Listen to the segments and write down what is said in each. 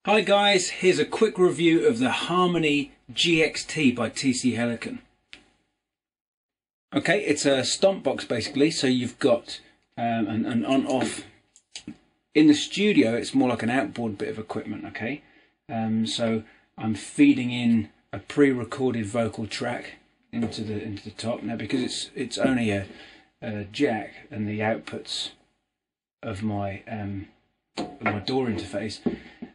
Hi guys, here's a quick review of the Harmony G-XT by TC Helicon. Okay, it's a stomp box basically, so you've got an on-off. In the studio it's more like an outboard bit of equipment, okay? So I'm feeding in a pre-recorded vocal track into the top. Now because it's only a jack and the outputs of my door interface,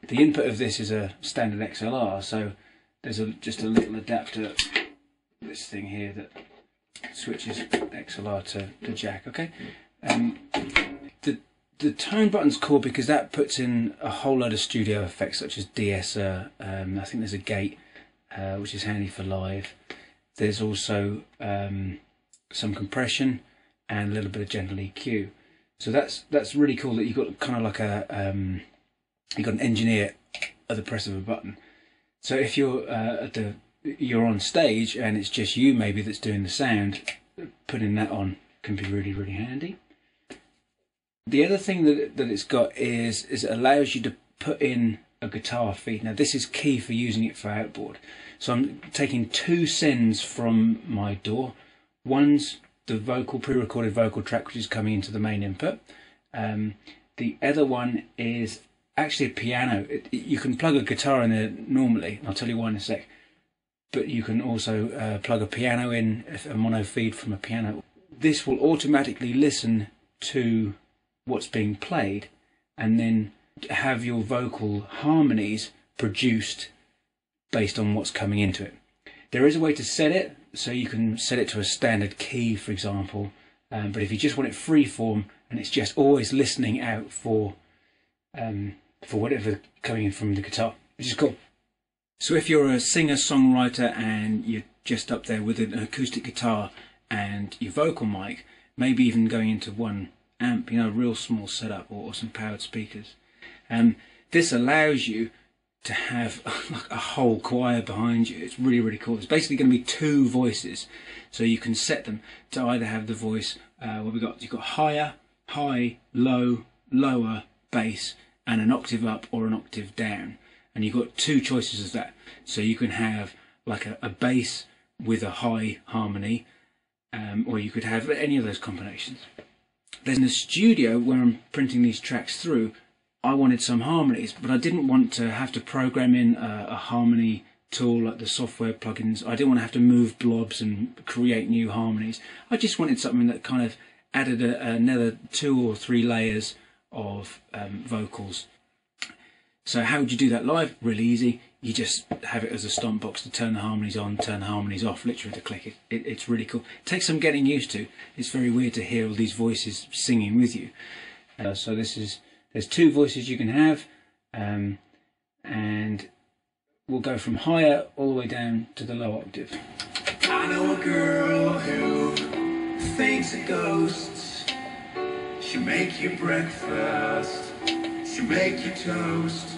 the input of this is a standard XLR, so there's just a little adapter, this thing here that switches XLR to jack. Okay, the tone button's cool because that puts in a whole load of studio effects such as de-esser. I think there's a gate which is handy for live. There's also some compression and a little bit of gentle EQ. So that's really cool that you've got kind of like you've got an engineer at the press of a button. So if you're you're on stage and it's just you maybe that's doing the sound, putting that on can be really, really handy. The other thing that it's got is it allows you to put in a guitar feed. Now this is key for using it for outboard. So I'm taking two sends from my door. One's the pre-recorded vocal track which is coming into the main input. The other one is actually a piano. You can plug a guitar in there normally, I'll tell you why in a sec, but you can also plug a piano in, a mono feed from a piano. This will automatically listen to what's being played and then have your vocal harmonies produced based on what's coming into it. There is a way to set it, so you can set it to a standard key, for example, but if you just want it freeform and it's just always listening out for whatever coming in from the guitar, which is cool. So if you're a singer-songwriter and you're just up there with an acoustic guitar and your vocal mic, maybe even going into one amp, you know, a real small setup or some powered speakers, this allows you to have like a whole choir behind you. It's really, really cool. There's basically going to be two voices, so you can set them to either have the voice you've got higher, high, low, lower, bass, and an octave up or an octave down, and you've got two choices of that. So you can have like a bass with a high harmony, or you could have any of those combinations. Then in the studio where I'm printing these tracks through, I wanted some harmonies, but I didn't want to have to program in a harmony tool like the software plugins. I didn't want to have to move blobs and create new harmonies. I just wanted something that kind of added another 2 or 3 layers of vocals. So how would you do that live? Really easy. You just have it as a stomp box to turn the harmonies on, turn the harmonies off, literally to click. It's really cool. It takes some getting used to. It's very weird to hear all these voices singing with you. So there's two voices you can have, and we'll go from higher all the way down to the low octave. I know a girl who thinks of ghosts. She'll make you breakfast, she'll make you toast.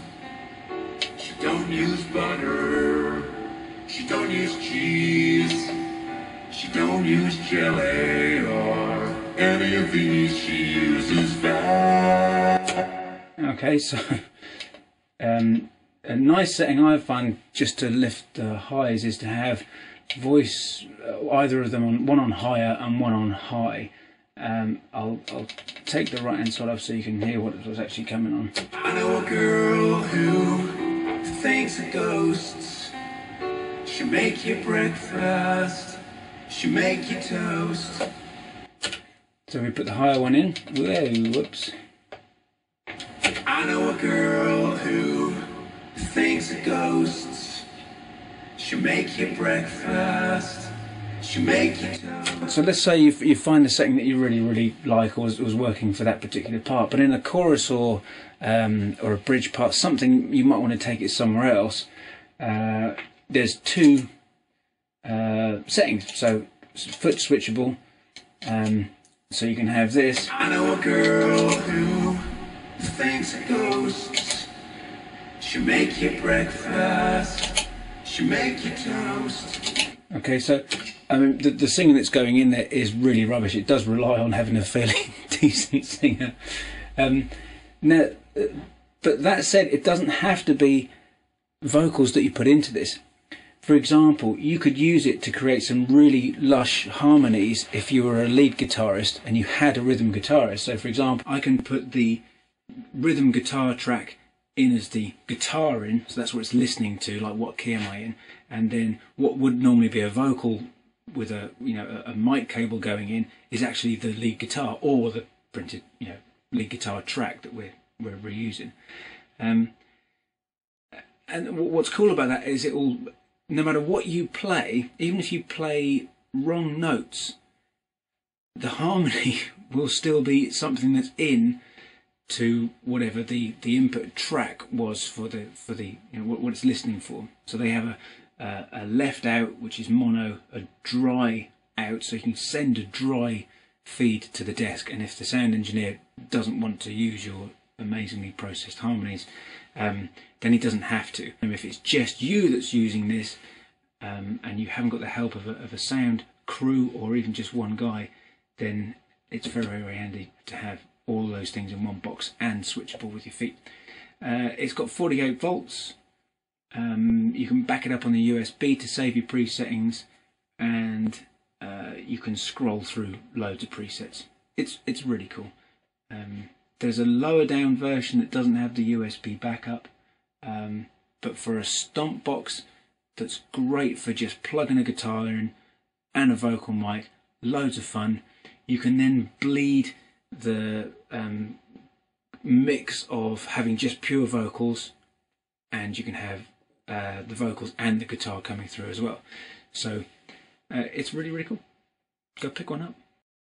She don't use butter, she don't use cheese, she don't use jelly or any of these. She uses fat. Okay, so a nice setting I find just to lift the highs is to have voice, either of them one on higher and one on high. I'll take the right hand side off so you can hear what's actually coming on. I know a girl who thinks of ghosts. She'll make you breakfast, she'll make you toast. So we put the higher one in. Whoa, whoops. I know a girl who thinks of ghosts. She'll make you breakfast, she'll make you toast. So let's say you find a setting that you really, really like, or was working for that particular part, but in a chorus or a bridge part, something you might want to take it somewhere else. There's two settings, so it's foot switchable. So you can have this. I know a girl who thinks of ghosts. She'll make you breakfast, she'll make you toast. Okay, so I mean the singing that's going in there is really rubbish. It does rely on having a fairly decent singer. Now But that said, it doesn't have to be vocals that you put into this. For example, you could use it to create some really lush harmonies if you were a lead guitarist and you had a rhythm guitarist. So for example, I can put the rhythm guitar track in as the guitar in, so that's what it's listening to, like what key am I in, and then what would normally be a vocal with a a mic cable going in is actually the lead guitar or the printed lead guitar track that we're reusing. And what's cool about that is it will, no matter what you play, even if you play wrong notes, the harmony will still be something that's in to whatever the input track was for the what it's listening for. So they have a left out, which is mono, a dry out, so you can send a dry feed to the desk, and if the sound engineer doesn't want to use your amazingly processed harmonies, then he doesn't have to. And if it's just you that's using this, and you haven't got the help of a sound crew or even just one guy, then it's very, very handy to have all those things in one box and switchable with your feet. It's got 48 volts. You can back it up on the USB to save your presettings, and you can scroll through loads of presets. It's really cool. There's a lower down version that doesn't have the USB backup, but for a stomp box that's great for just plugging a guitar in and a vocal mic, loads of fun. You can then bleed the mix of having just pure vocals, and you can have the vocals and the guitar coming through as well. So it's really, really cool. Go pick one up.